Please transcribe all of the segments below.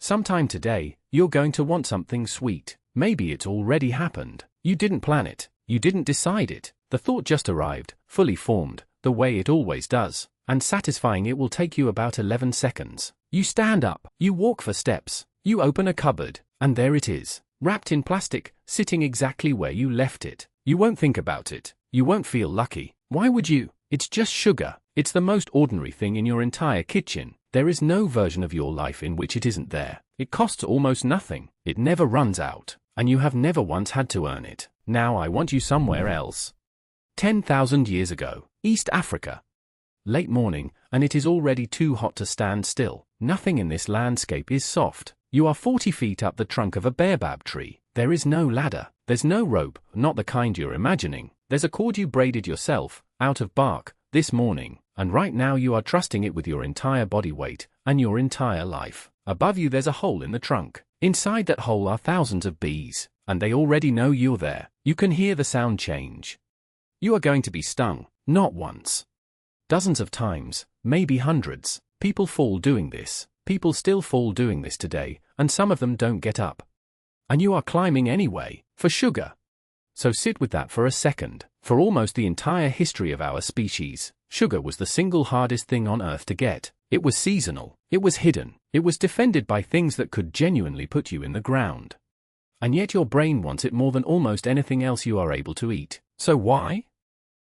Sometime today, you're going to want something sweet. Maybe it's already happened. You didn't plan it. You didn't decide it. The thought just arrived, fully formed, the way it always does. And satisfying it will take you about 11 seconds. You stand up. You walk for steps. You open a cupboard. And there it is. Wrapped in plastic, sitting exactly where you left it. You won't think about it. You won't feel lucky. Why would you? It's just sugar. It's the most ordinary thing in your entire kitchen. There is no version of your life in which it isn't there. It costs almost nothing. It never runs out. And you have never once had to earn it. Now I want you somewhere else. 10,000 years ago, East Africa. Late morning, and it is already too hot to stand still. Nothing in this landscape is soft. You are 40 feet up the trunk of a baobab tree. There is no ladder. There's no rope, not the kind you're imagining. There's a cord you braided yourself, out of bark, this morning, and right now you are trusting it with your entire body weight, and your entire life. Above you there's a hole in the trunk. Inside that hole are thousands of bees, and they already know you're there. You can hear the sound change. You are going to be stung, not once. Dozens of times, maybe hundreds. People fall doing this. People still fall doing this today, and some of them don't get up. And you are climbing anyway, for sugar. So sit with that for a second. For almost the entire history of our species, sugar was the single hardest thing on Earth to get. It was seasonal. It was hidden. It was defended by things that could genuinely put you in the ground. And yet your brain wants it more than almost anything else you are able to eat. So why?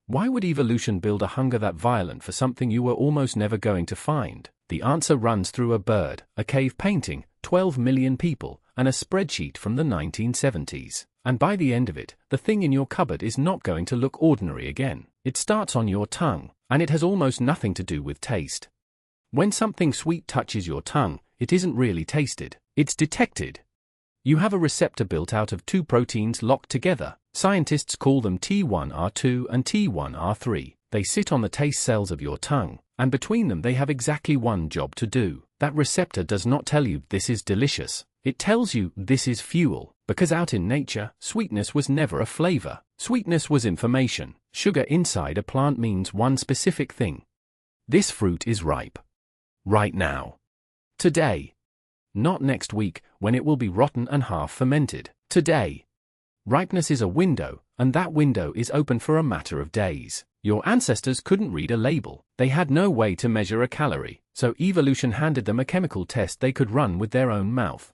Why would evolution build a hunger that violent for something you were almost never going to find? The answer runs through a bird, a cave painting, 12 million people, and a spreadsheet from the 1970s. And by the end of it, the thing in your cupboard is not going to look ordinary again. It starts on your tongue, and it has almost nothing to do with taste. When something sweet touches your tongue, it isn't really tasted, it's detected. You have a receptor built out of two proteins locked together. Scientists call them T1R2 and T1R3. They sit on the taste cells of your tongue, and between them they have exactly one job to do. That receptor does not tell you this is delicious. It tells you this is fuel, because out in nature, sweetness was never a flavor. Sweetness was information. Sugar inside a plant means one specific thing. This fruit is ripe. Right now. Today. Not next week, when it will be rotten and half fermented. Today. Ripeness is a window, and that window is open for a matter of days. Your ancestors couldn't read a label. They had no way to measure a calorie, so evolution handed them a chemical test they could run with their own mouth,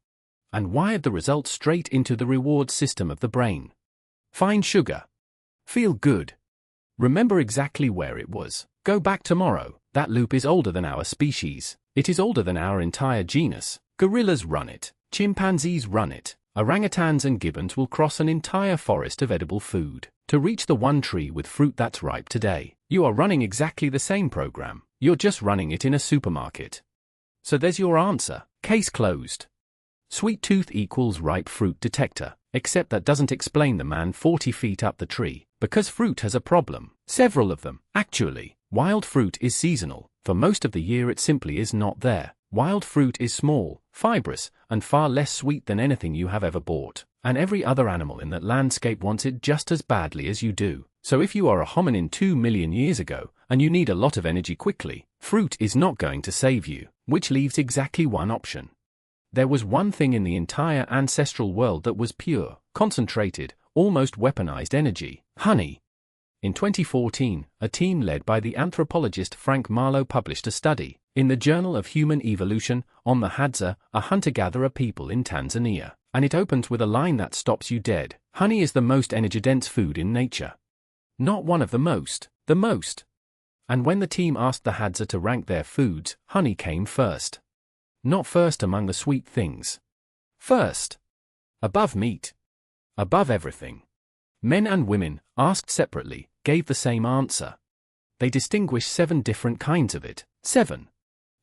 and wired the results straight into the reward system of the brain. Find sugar. Feel good. Remember exactly where it was. Go back tomorrow. That loop is older than our species. It is older than our entire genus. Gorillas run it. Chimpanzees run it. Orangutans and gibbons will cross an entire forest of edible food to reach the one tree with fruit that's ripe today. You are running exactly the same program. You're just running it in a supermarket. So there's your answer. Case closed. Sweet tooth equals ripe fruit detector, except that doesn't explain the man 40 feet up the tree, because fruit has a problem. Several of them, actually. Wild fruit is seasonal. For most of the year it simply is not there. Wild fruit is small, fibrous, and far less sweet than anything you have ever bought. And every other animal in that landscape wants it just as badly as you do. So if you are a hominin 2 million years ago, and you need a lot of energy quickly, fruit is not going to save you, which leaves exactly one option. There was one thing in the entire ancestral world that was pure, concentrated, almost weaponized energy: honey. In 2014, a team led by the anthropologist Frank Marlowe published a study in the Journal of Human Evolution on the Hadza, a hunter-gatherer people in Tanzania. And it opens with a line that stops you dead. Honey is the most energy-dense food in nature. Not one of the most, the most. And when the team asked the Hadza to rank their foods, honey came first. Not first among the sweet things. First. Above meat. Above everything. Men and women, asked separately, gave the same answer. They distinguish 7 different kinds of it. 7.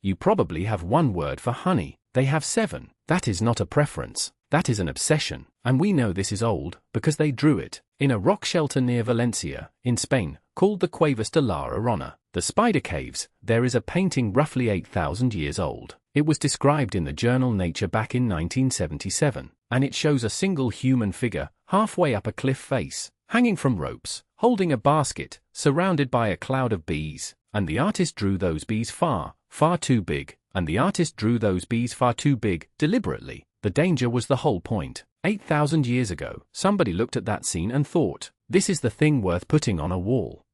You probably have one word for honey. They have 7. That is not a preference. That is an obsession. And we know this is old, because they drew it in a rock shelter near Valencia, in Spain, called the Cuevas de la Arona. The Spider Caves. There is a painting roughly 8,000 years old. It was described in the journal Nature back in 1977, and it shows a single human figure, halfway up a cliff face, hanging from ropes, holding a basket, surrounded by a cloud of bees, and the artist drew those bees far, far too big, and the artist drew those bees far too big, deliberately. The danger was the whole point. 8,000 years ago, somebody looked at that scene and thought, this is the thing worth putting on a wall.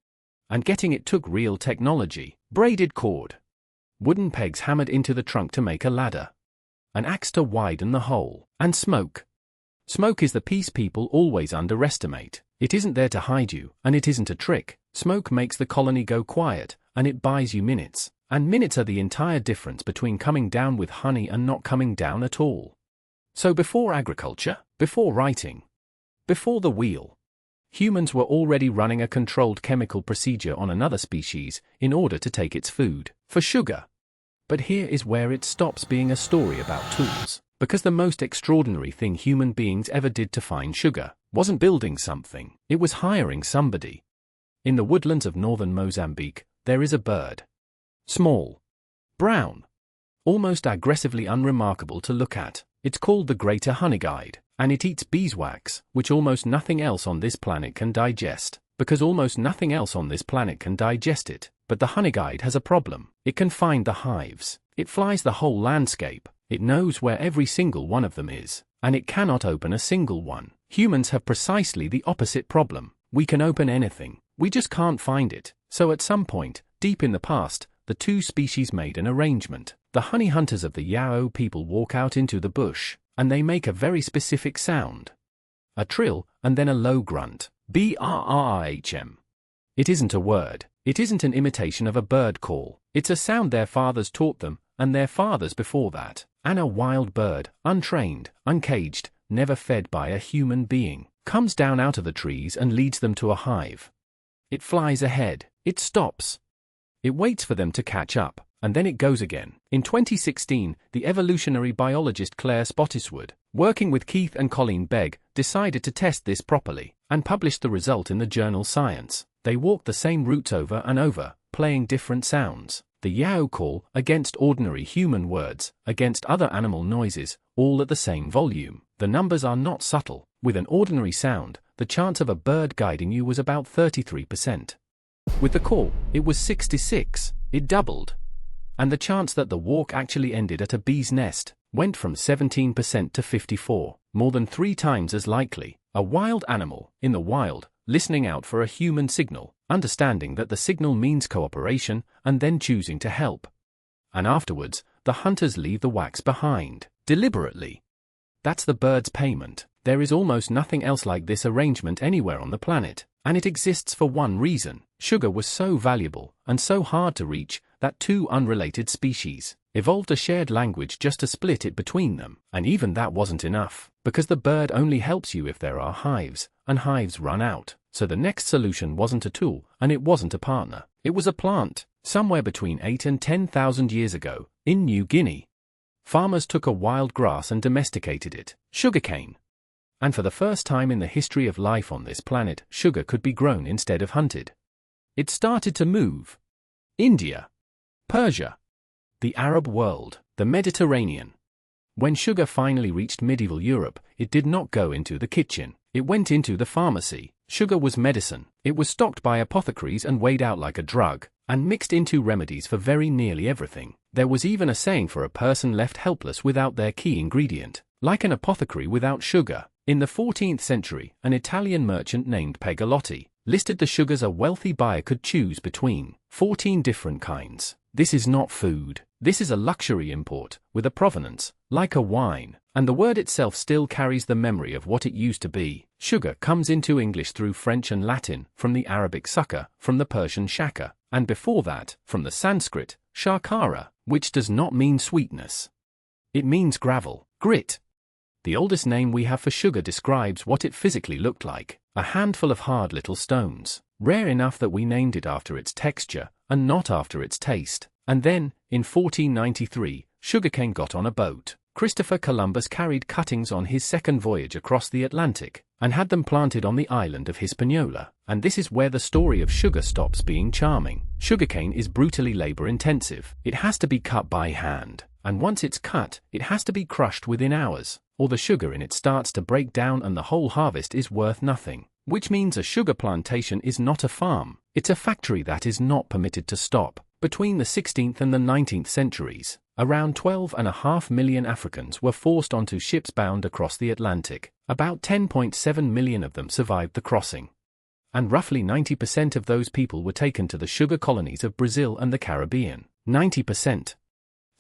And getting it took real technology. Braided cord. Wooden pegs hammered into the trunk to make a ladder. An axe to widen the hole. And smoke. Smoke is the piece people always underestimate. It isn't there to hide you, and it isn't a trick. Smoke makes the colony go quiet, and it buys you minutes. And minutes are the entire difference between coming down with honey and not coming down at all. So before agriculture, before writing, before the wheel, humans were already running a controlled chemical procedure on another species in order to take its food, for sugar. But here is where it stops being a story about tools, because the most extraordinary thing human beings ever did to find sugar wasn't building something, it was hiring somebody. In the woodlands of northern Mozambique, there is a bird. Small, brown, almost aggressively unremarkable to look at. It's called the greater honeyguide, and it eats beeswax, which almost nothing else on this planet can digest, because almost nothing else on this planet can digest it. But the honeyguide has a problem. It can find the hives. It flies the whole landscape. It knows where every single one of them is, and it cannot open a single one. Humans have precisely the opposite problem. We can open anything. We just can't find it. So at some point, deep in the past, the two species made an arrangement. The honey hunters of the Yao people walk out into the bush, and they make a very specific sound. A trill, and then a low grunt. Brrrhm. It isn't a word. It isn't an imitation of a bird call. It's a sound their fathers taught them, and their fathers before that. And a wild bird, untrained, uncaged, never fed by a human being, comes down out of the trees and leads them to a hive. It flies ahead. It stops. It waits for them to catch up, and then it goes again. In 2016, the evolutionary biologist Claire Spottiswoode, working with Keith and Colleen Begg, decided to test this properly, and published the result in the journal Science. They walked the same routes over and over, playing different sounds. The Yao call against ordinary human words, against other animal noises, all at the same volume. The numbers are not subtle. With an ordinary sound, the chance of a bird guiding you was about 33%. With the call, it was 66. It doubled. And the chance that the walk actually ended at a bee's nest went from 17% to 54%, more than 3 times as likely. A wild animal, in the wild, listening out for a human signal, understanding that the signal means cooperation, and then choosing to help. And afterwards, the hunters leave the wax behind, deliberately. That's the bird's payment. There is almost nothing else like this arrangement anywhere on the planet, and it exists for one reason. Sugar was so valuable, and so hard to reach, that 2 unrelated species evolved a shared language just to split it between them. And even that wasn't enough, because the bird only helps you if there are hives, and hives run out. So the next solution wasn't a tool, and it wasn't a partner. It was a plant. Somewhere between 8 and 10,000 years ago, in New Guinea, farmers took a wild grass and domesticated it, sugarcane. And for the first time in the history of life on this planet, sugar could be grown instead of hunted. It started to move. India, Persia, the Arab world, the Mediterranean. When sugar finally reached medieval Europe, it did not go into the kitchen. It went into the pharmacy. Sugar was medicine. It was stocked by apothecaries and weighed out like a drug, and mixed into remedies for very nearly everything. There was even a saying for a person left helpless without their key ingredient, like an apothecary without sugar. In the 14th century, an Italian merchant named Pegalotti listed the sugars a wealthy buyer could choose between 14 different kinds. This is not food. This is a luxury import, with a provenance, like a wine, and the word itself still carries the memory of what it used to be. Sugar comes into English through French and Latin, from the Arabic sukkar, from the Persian shakar, and before that, from the Sanskrit, shakara, which does not mean sweetness. It means gravel, grit. The oldest name we have for sugar describes what it physically looked like, a handful of hard little stones, rare enough that we named it after its texture, and not after its taste. And then, in 1493, sugarcane got on a boat. Christopher Columbus carried cuttings on his second voyage across the Atlantic, and had them planted on the island of Hispaniola. And this is where the story of sugar stops being charming. Sugarcane is brutally labor-intensive. It has to be cut by hand, and once it's cut, it has to be crushed within hours, or the sugar in it starts to break down and the whole harvest is worth nothing. Which means a sugar plantation is not a farm, it's a factory that is not permitted to stop, Between the 16th and the 19th centuries, around 12.5 million Africans were forced onto ships bound across the Atlantic. About 10.7 million of them survived the crossing. And roughly 90% of those people were taken to the sugar colonies of Brazil and the Caribbean. 90%.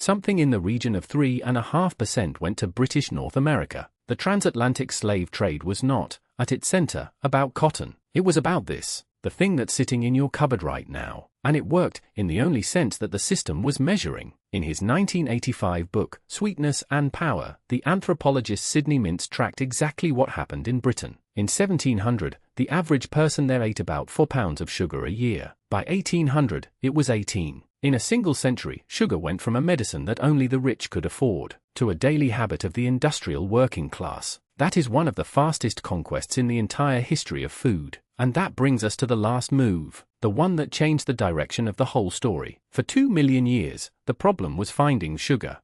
Something in the region of 3.5% went to British North America. The transatlantic slave trade was not, at its center, about cotton. It was about this, the thing that's sitting in your cupboard right now. And it worked, in the only sense that the system was measuring. In his 1985 book, Sweetness and Power, the anthropologist Sidney Mintz tracked exactly what happened in Britain. In 1700, the average person there ate about 4 pounds of sugar a year. By 1800, it was 18. In a single century, sugar went from a medicine that only the rich could afford, to a daily habit of the industrial working class. That is one of the fastest conquests in the entire history of food. And that brings us to the last move, the one that changed the direction of the whole story. For 2 million years, the problem was finding sugar.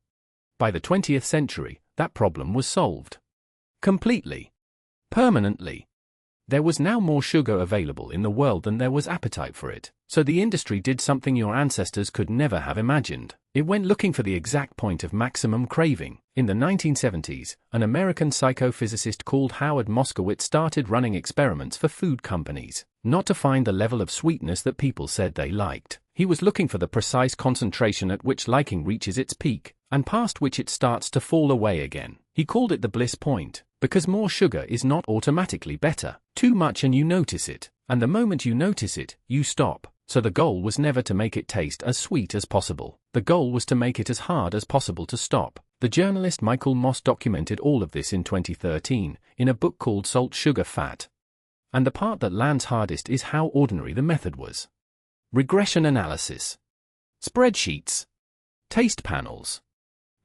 By the 20th century, that problem was solved. Completely. Permanently. There was now more sugar available in the world than there was appetite for it. So the industry did something your ancestors could never have imagined. It went looking for the exact point of maximum craving. In the 1970s, an American psychophysicist called Howard Moskowitz started running experiments for food companies, not to find the level of sweetness that people said they liked. He was looking for the precise concentration at which liking reaches its peak, and past which it starts to fall away again. He called it the bliss point, because more sugar is not automatically better. Too much and you notice it, and the moment you notice it, you stop. So the goal was never to make it taste as sweet as possible. The goal was to make it as hard as possible to stop. The journalist Michael Moss documented all of this in 2013, in a book called Salt, Sugar, Fat. And the part that lands hardest is how ordinary the method was. Regression analysis. Spreadsheets. Taste panels.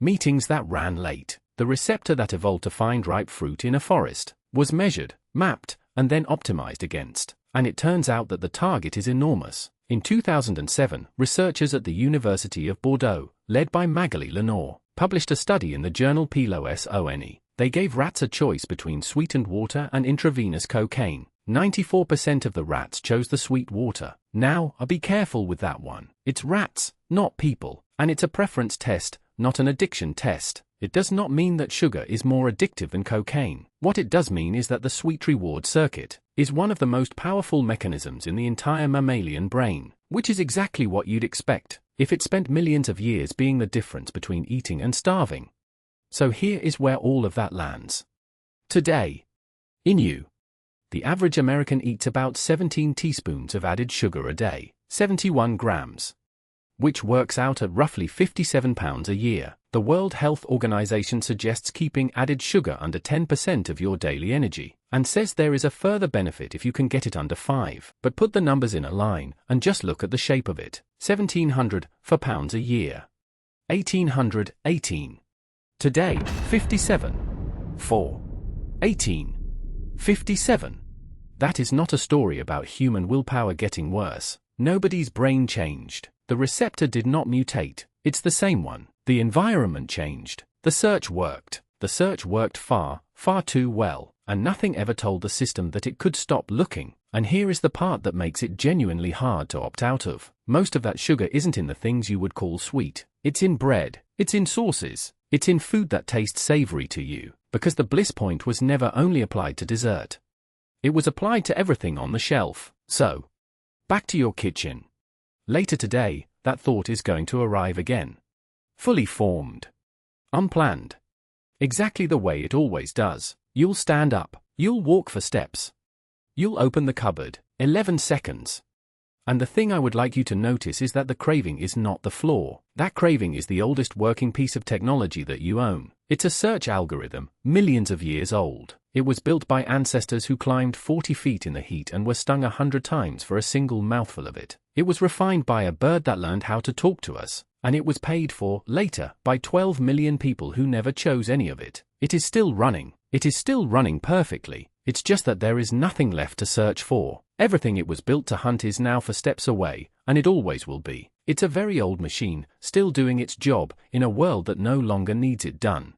Meetings that ran late. The receptor that evolved to find ripe fruit in a forest was measured, mapped, and then optimized against. And it turns out that the target is enormous. In 2007, researchers at the University of Bordeaux, led by Lenoir, published a study in the journal PLoS. They gave rats a choice between sweetened water and intravenous cocaine. 94% of the rats chose the sweet water. Now, be careful with that one. It's rats, not people. And it's a preference test, not an addiction test. It does not mean that sugar is more addictive than cocaine. What it does mean is that the sweet reward circuit is one of the most powerful mechanisms in the entire mammalian brain, which is exactly what you'd expect if it spent millions of years being the difference between eating and starving. So here is where all of that lands. Today, in you, the average American eats about 17 teaspoons of added sugar a day, 71 grams, which works out at roughly 57 pounds a year. The World Health Organization suggests keeping added sugar under 10% of your daily energy, and says there is a further benefit if you can get it under 5. But put the numbers in a line, and just look at the shape of it. 1,700 for pounds a year. 1,800, 18. Today, 57. 4. 18. 57. That is not a story about human willpower getting worse. Nobody's brain changed. The receptor did not mutate. It's the same one. The environment changed. The search worked. The search worked far, far too well, and nothing ever told the system that it could stop looking. And here is the part that makes it genuinely hard to opt out of. Most of that sugar isn't in the things you would call sweet. It's in bread. It's in sauces. It's in food that tastes savory to you, because the bliss point was never only applied to dessert. It was applied to everything on the shelf. So, back to your kitchen. Later today, that thought is going to arrive again. Fully formed. Unplanned. Exactly the way it always does. You'll stand up. You'll walk for steps. You'll open the cupboard. 11 seconds. And the thing I would like you to notice is that the craving is not the flaw. That craving is the oldest working piece of technology that you own. It's a search algorithm, millions of years old. It was built by ancestors who climbed 40 feet in the heat and were stung 100 times for a single mouthful of it. It was refined by a bird that learned how to talk to us. And it was paid for, later, by 12 million people who never chose any of it. It is still running. It is still running perfectly. It's just that there is nothing left to search for. Everything it was built to hunt is now for steps away, and it always will be. It's a very old machine, still doing its job, in a world that no longer needs it done.